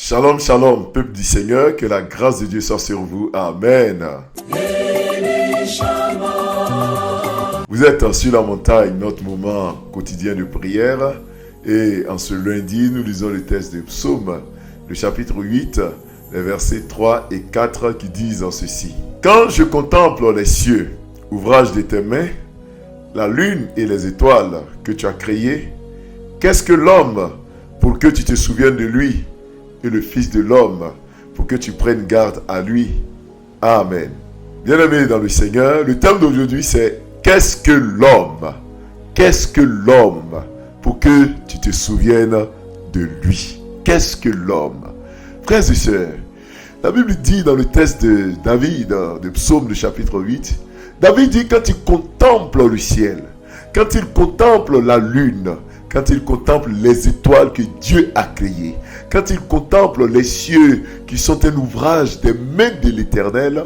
Shalom, shalom, peuple du Seigneur, que la grâce de Dieu soit sur vous. Amen. Vous êtes sur la montagne, notre moment quotidien de prière. Et en ce lundi, nous lisons le texte de Psaume, le chapitre 8, les versets 3 et 4 qui disent en ceci. Quand je contemple les cieux, ouvrage de tes mains, la lune et les étoiles que tu as créées, qu'est-ce que l'homme pour que tu te souviennes de lui, et le Fils de l'homme pour que tu prennes garde à lui. Amen. Bien-aimés dans le Seigneur, le thème d'aujourd'hui c'est qu'est-ce que l'homme? Qu'est-ce que l'homme pour que tu te souviennes de lui? Qu'est-ce que l'homme? Frères et sœurs, la Bible dit dans le texte de David, de Psaume du chapitre 8, David dit quand il contemple le ciel, quand il contemple la lune, quand il contemple les étoiles que Dieu a créées, quand il contemple les cieux qui sont un ouvrage des mains de l'Éternel,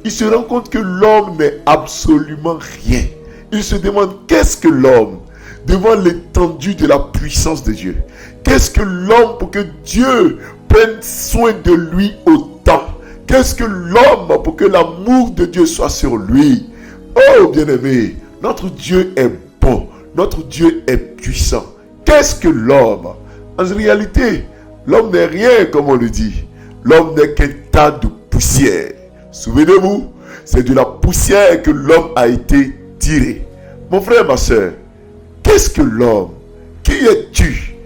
il se rend compte que l'homme n'est absolument rien. Il se demande qu'est-ce que l'homme devant l'étendue de la puissance de Dieu. Qu'est-ce que l'homme pour que Dieu prenne soin de lui autant? Qu'est-ce que l'homme pour que l'amour de Dieu soit sur lui? Oh bien-aimé, notre Dieu est bon, notre Dieu est puissant. Qu'est-ce que l'homme? En réalité, l'homme n'est rien comme on le dit. L'homme n'est qu'un tas de poussière. Souvenez-vous, c'est de la poussière que l'homme a été tiré. Mon frère, ma soeur, qu'est-ce que l'homme? Qui es-tu?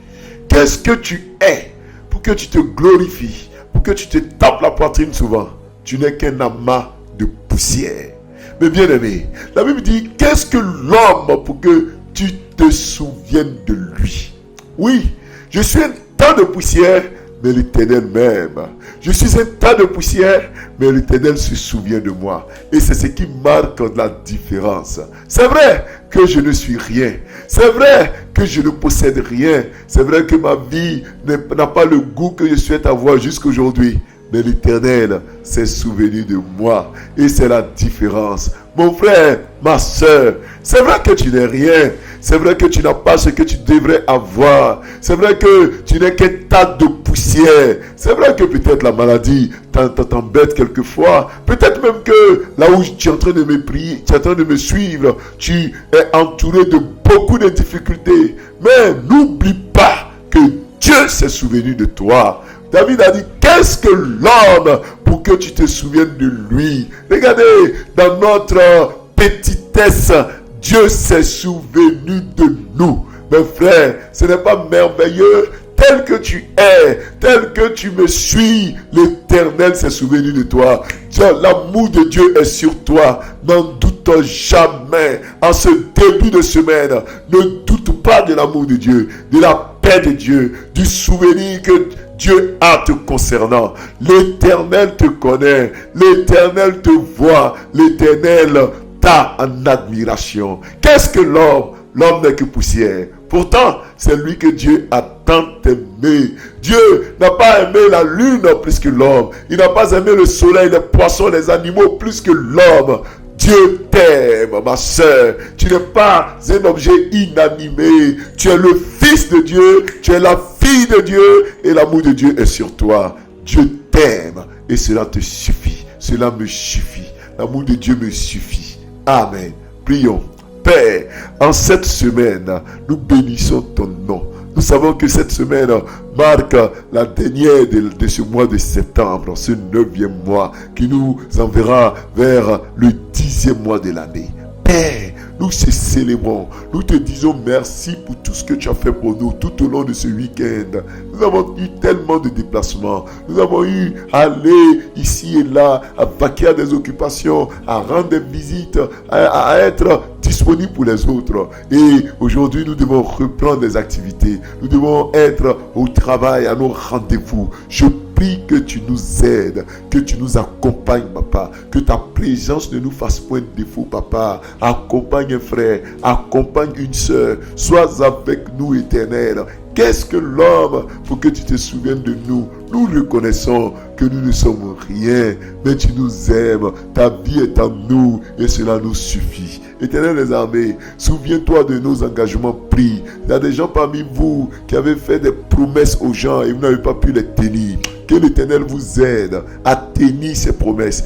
Qu'est-ce que tu es pour que tu te glorifies, pour que tu te tapes la poitrine souvent? Tu n'es qu'un amas de poussière. Mais bien aimé, la Bible dit, qu'est-ce que l'homme pour que tu te souviennes de lui? Oui, je suis un tas de poussière, mais l'Éternel m'aime. Je suis un tas de poussière, mais l'Éternel se souvient de moi. Et c'est ce qui marque la différence. C'est vrai que je ne suis rien. C'est vrai que je ne possède rien. C'est vrai que ma vie n'a pas le goût que je souhaite avoir jusqu'à aujourd'hui. Mais l'Éternel s'est souvenu de moi. Et c'est la différence. Mon frère, ma soeur, c'est vrai que tu n'es rien. C'est vrai que tu n'as pas ce que tu devrais avoir. C'est vrai que tu n'es qu'un tas de poussière. C'est vrai que peut-être la maladie t'embête quelquefois. Peut-être même que là où tu es en train de me prier, tu es en train de me suivre, tu es entouré de beaucoup de difficultés. Mais n'oublie pas que Dieu s'est souvenu de toi. David a dit, qu'est-ce que l'homme pour que tu te souviennes de lui? Regardez, dans notre petitesse, Dieu s'est souvenu de nous. Mes frères, ce n'est pas merveilleux? Tel que tu es, tel que tu me suis, l'Éternel s'est souvenu de toi. L'amour de Dieu est sur toi. N'en doute jamais. En ce début de semaine, ne doute pas de l'amour de Dieu, de la paix de Dieu, du souvenir que Dieu a te concernant. L'Éternel te connaît, l'Éternel te voit, l'Éternel t'a en admiration. Qu'est-ce que l'homme? L'homme n'est que poussière. Pourtant, c'est lui que Dieu a tant aimé. Dieu n'a pas aimé la lune plus que l'homme. Il n'a pas aimé le soleil, les poissons, les animaux plus que l'homme. Dieu t'aime, ma soeur. Tu n'es pas un objet inanimé. Tu es le Fils de Dieu. Tu es la fille de Dieu. Et l'amour de Dieu est sur toi. Dieu t'aime. Et cela te suffit. Cela me suffit. L'amour de Dieu me suffit. Amen. Prions. Père, en cette semaine, nous bénissons ton nom. Nous savons que cette semaine marque la dernière de ce mois de septembre, ce 9e mois, qui nous enverra vers le 10e mois de l'année. Père, nous te célébrons, nous te disons merci pour tout ce que tu as fait pour nous tout au long de ce week-end. Nous avons eu tellement de déplacements, nous avons eu à aller ici et là, à vaquer à des occupations, à rendre des visites, à être disponible pour les autres. Et aujourd'hui, nous devons reprendre des activités. Nous devons être au travail, à nos rendez-vous. Je prie que tu nous aides, que tu nous accompagnes, papa. Que ta présence ne nous fasse point de défaut, papa. Accompagne un frère, accompagne une sœur. Sois avec nous, Éternel. Qu'est-ce que l'homme pour que tu te souviennes de nous? Nous reconnaissons que nous ne sommes rien, mais tu nous aimes. Ta vie est en nous et cela nous suffit. Éternel des armées, souviens-toi de nos engagements pris. Il y a des gens parmi vous qui avaient fait des promesses aux gens et vous n'avez pas pu les tenir. Que l'Éternel vous aide à tenir ses promesses,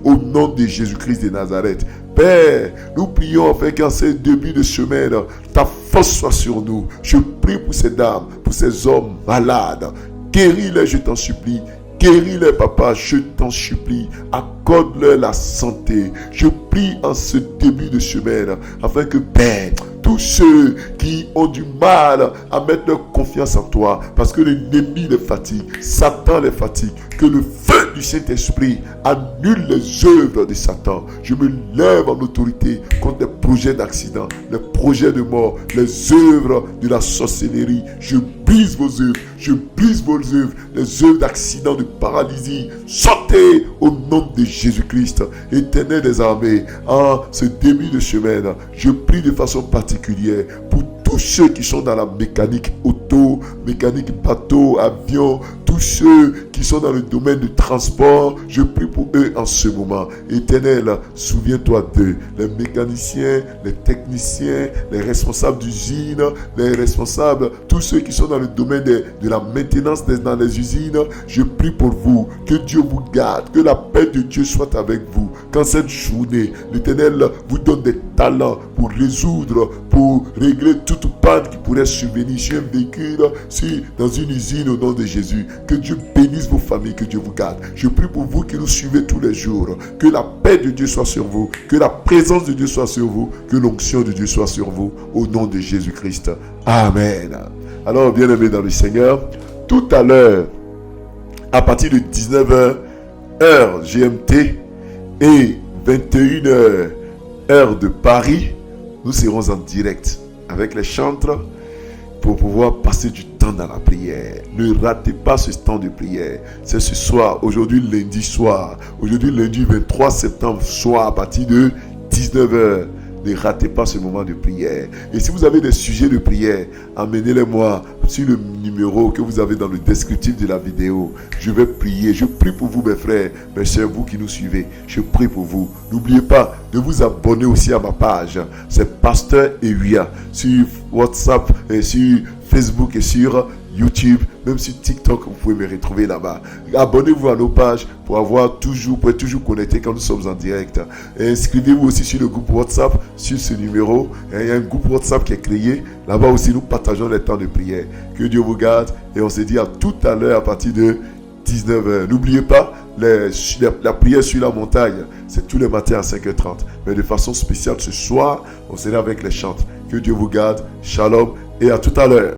au nom de Jésus-Christ de Nazareth. Père, nous prions afin qu'en ce début de semaine, ta force soit sur nous. Je prie pour ces dames, pour ces hommes malades. Guéris-les, je t'en supplie. Guéris-les, papa, je t'en supplie. Accorde-leur la santé. Je prie en ce début de semaine afin que, Père, tous ceux qui ont du mal à mettre leur confiance en toi, parce que l'ennemi les fatigue, Satan les fatigue, que le feu du Saint-Esprit annule les œuvres de Satan. Je me lève en autorité contre les projets d'accident, les projets de mort, les œuvres de la sorcellerie. Je brise vos œuvres, les œuvres d'accident, de paralysie. Sortez au nom de Jésus-Christ. Éternel des armées, en ce début de semaine, je prie de façon particulière pour tous ceux qui sont dans la mécanique auto, mécanique bateau, avion, tous ceux qui sont dans le domaine du transport, je prie pour eux en ce moment. Éternel, souviens-toi d'eux, les mécaniciens, les techniciens, les responsables d'usine, les responsables, tous ceux qui sont dans le domaine de la maintenance dans les usines. Je prie pour vous, que Dieu vous garde, que la paix de Dieu soit avec vous. Quand cette journée, l'Éternel vous donne des talents pour résoudre, pour régler toute panne qui pourrait survenir sur un véhicule, dans une usine, au nom de Jésus. Que Dieu bénisse vos familles, que Dieu vous garde. Je prie pour vous qui nous suivez tous les jours. Que la paix de Dieu soit sur vous, que la présence de Dieu soit sur vous, que l'onction de Dieu soit sur vous, au nom de Jésus-Christ. Amen. Alors, bien-aimés dans le Seigneur, tout à l'heure, à partir de 19h, heure GMT, et 21h, heure de Paris, nous serons en direct avec les chantres pour pouvoir passer du temps dans la prière. Ne ratez pas ce temps de prière. C'est ce soir, aujourd'hui lundi soir, aujourd'hui lundi 23 septembre soir à partir de 19h. Ne ratez pas ce moment de prière. Et si vous avez des sujets de prière, amenez-les-moi sur le numéro que vous avez dans le descriptif de la vidéo. Je vais prier. Je prie pour vous, mes frères, mes soeurs, vous qui nous suivez. Je prie pour vous. N'oubliez pas de vous abonner aussi à ma page. C'est Pasteur Ewia sur WhatsApp, et sur Facebook et sur YouTube, même sur TikTok, vous pouvez me retrouver là-bas. Abonnez-vous à nos pages pour être toujours connecté quand nous sommes en direct. Et inscrivez-vous aussi sur le groupe WhatsApp, sur ce numéro. Et il y a un groupe WhatsApp qui est créé. Là-bas aussi, nous partageons les temps de prière. Que Dieu vous garde et on se dit à tout à l'heure à partir de 19h. N'oubliez pas, la prière sur la montagne, c'est tous les matins à 5h30. Mais de façon spéciale ce soir, on sera avec les chants. Que Dieu vous garde. Shalom et à tout à l'heure.